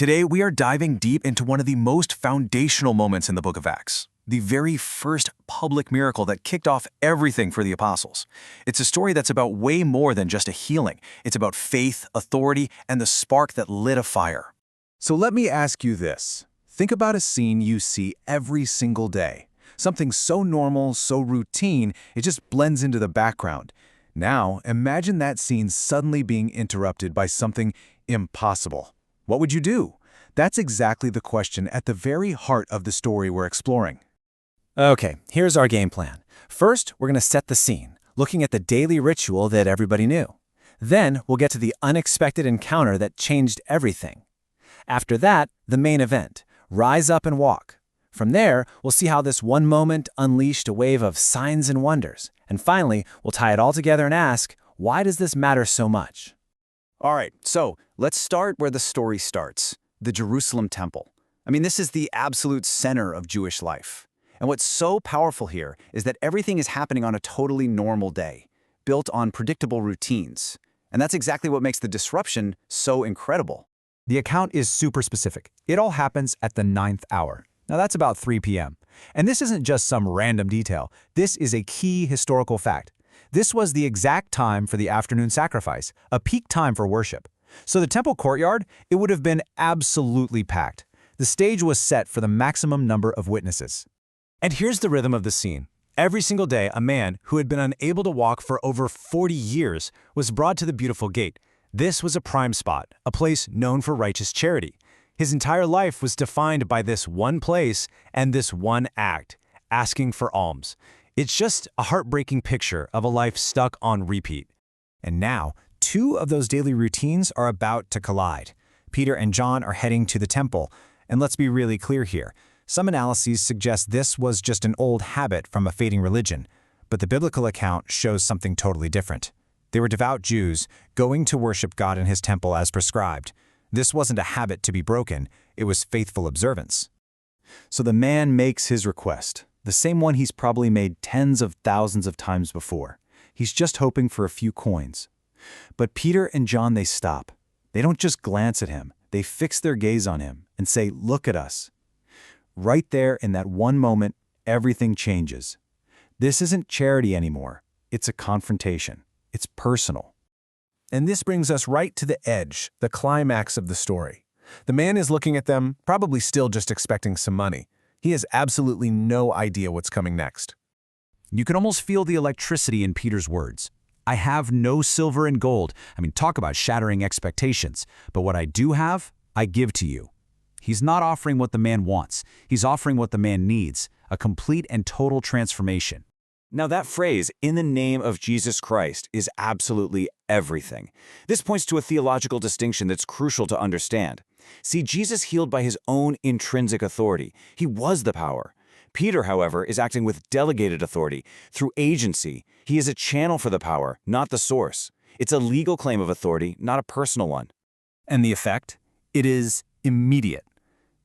Today, we are diving deep into one of the most foundational moments in the book of Acts, the very first public miracle that kicked off everything for the apostles. It's a story that's about way more than just a healing. It's about faith, authority, and the spark that lit a fire. So let me ask you this. Think about a scene you see every single day. Something so normal, so routine, it just blends into the background. Now, imagine that scene suddenly being interrupted by something impossible. What would you do? That's exactly the question at the very heart of the story we're exploring. Okay, here's our game plan. First, we're going to set the scene, looking at the daily ritual that everybody knew. Then, we'll get to the unexpected encounter that changed everything. After that, the main event, rise up and walk. From there, we'll see how this one moment unleashed a wave of signs and wonders. And finally, we'll tie it all together and ask, why does this matter so much? All right, so let's start where the story starts, the Jerusalem temple. This is the absolute center of Jewish life. And what's so powerful here is that everything is happening on a totally normal day, built on predictable routines. And that's exactly what makes the disruption so incredible. The account is super specific. It all happens at the 9th hour. Now that's about 3 p.m. And this isn't just some random detail. This is a key historical fact. This was the exact time for the afternoon sacrifice, a peak time for worship. So the temple courtyard, it would have been absolutely packed. The stage was set for the maximum number of witnesses. And here's the rhythm of the scene. Every single day, a man who had been unable to walk for over 40 years was brought to the beautiful gate. This was a prime spot, a place known for righteous charity. His entire life was defined by this one place and this one act, asking for alms. It's just a heartbreaking picture of a life stuck on repeat. And now, 2 of those daily routines are about to collide. Peter and John are heading to the temple. And let's be really clear here. Some analyses suggest this was just an old habit from a fading religion, but the biblical account shows something totally different. They were devout Jews going to worship God in his temple as prescribed. This wasn't a habit to be broken, it was faithful observance. So the man makes his request, the same one he's probably made tens of thousands of times before. He's just hoping for a few coins. But Peter and John, they stop. They don't just glance at him, they fix their gaze on him and say, "Look at us." Right there in that one moment, everything changes. This isn't charity anymore. It's a confrontation. It's personal. And this brings us right to the edge, the climax of the story. The man is looking at them, probably still just expecting some money. He has absolutely no idea what's coming next. You can almost feel the electricity in Peter's words. I have no silver and gold. Talk about shattering expectations. But what I do have, I give to you. He's not offering what the man wants. He's offering what the man needs, a complete and total transformation. Now that phrase, "in the name of Jesus Christ," is absolutely everything. This points to a theological distinction that's crucial to understand. See, Jesus healed by his own intrinsic authority. He was the power. Peter, however, is acting with delegated authority. Through agency, he is a channel for the power, not the source. It's a legal claim of authority, not a personal one. And the effect? It is immediate.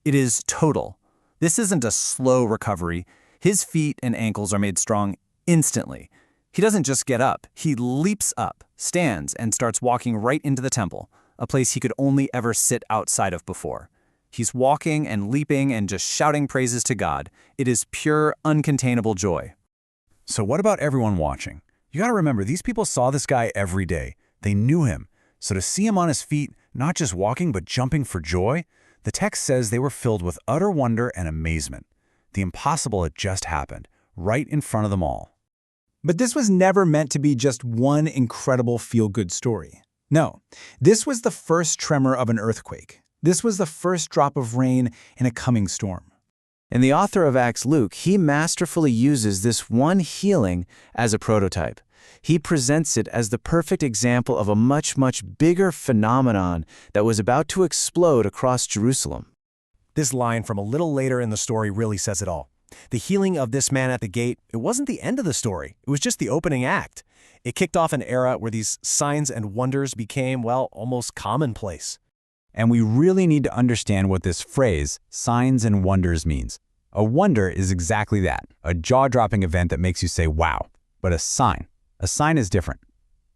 It is total. This isn't a slow recovery. His feet and ankles are made strong instantly. He doesn't just get up. He leaps up, stands, and starts walking right into the temple, a place he could only ever sit outside of before. He's walking and leaping and just shouting praises to God. It is pure, uncontainable joy. So what about everyone watching? You gotta remember, these people saw this guy every day. They knew him. So to see him on his feet, not just walking but jumping for joy, the text says they were filled with utter wonder and amazement. The impossible had just happened, right in front of them all. But this was never meant to be just one incredible feel-good story. No, this was the first tremor of an earthquake. This was the first drop of rain in a coming storm. And the author of Acts, Luke, he masterfully uses this one healing as a prototype. He presents it as the perfect example of a much, much bigger phenomenon that was about to explode across Jerusalem. This line from a little later in the story really says it all. The healing of this man at the gate, it wasn't the end of the story. It was just the opening act. It kicked off an era where these signs and wonders became, well, almost commonplace. And we really need to understand what this phrase, signs and wonders, means. A wonder is exactly that, a jaw-dropping event that makes you say, wow. But a sign is different.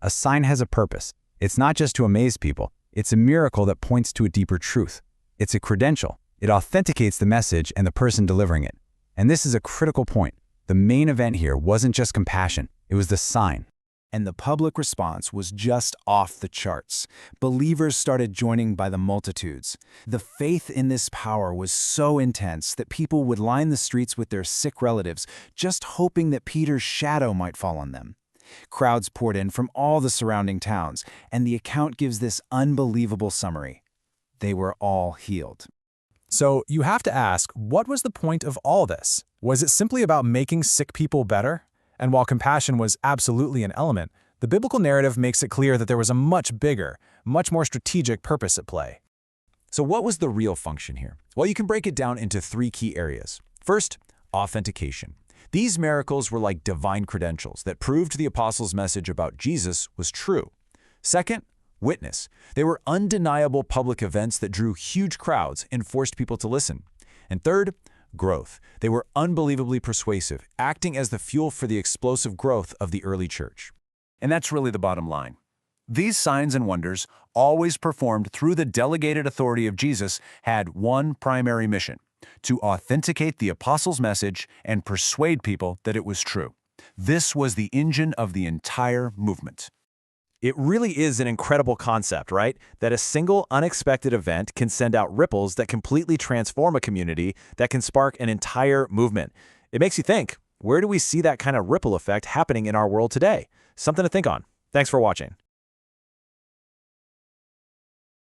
A sign has a purpose. It's not just to amaze people. It's a miracle that points to a deeper truth. It's a credential. It authenticates the message and the person delivering it. And this is a critical point. The main event here wasn't just compassion, it was the sign. And the public response was just off the charts. Believers started joining by the multitudes. The faith in this power was so intense that people would line the streets with their sick relatives, just hoping that Peter's shadow might fall on them. Crowds poured in from all the surrounding towns, and the account gives this unbelievable summary. They were all healed. So you have to ask, what was the point of all this? Was it simply about making sick people better? And while compassion was absolutely an element, the biblical narrative makes it clear that there was a much bigger, much more strategic purpose at play. So what was the real function here? Well, you can break it down into three key areas. First, authentication. These miracles were like divine credentials that proved the apostles' message about Jesus was true. Second, witness. They were undeniable public events that drew huge crowds and forced people to listen. And third, growth. They were unbelievably persuasive, acting as the fuel for the explosive growth of the early church. And that's really the bottom line. These signs and wonders, always performed through the delegated authority of Jesus, had one primary mission: to authenticate the apostles' message and persuade people that it was true. This was the engine of the entire movement. It really is an incredible concept, right? That a single unexpected event can send out ripples that completely transform a community, that can spark an entire movement. It makes you think, where do we see that kind of ripple effect happening in our world today? Something to think on. Thanks for watching.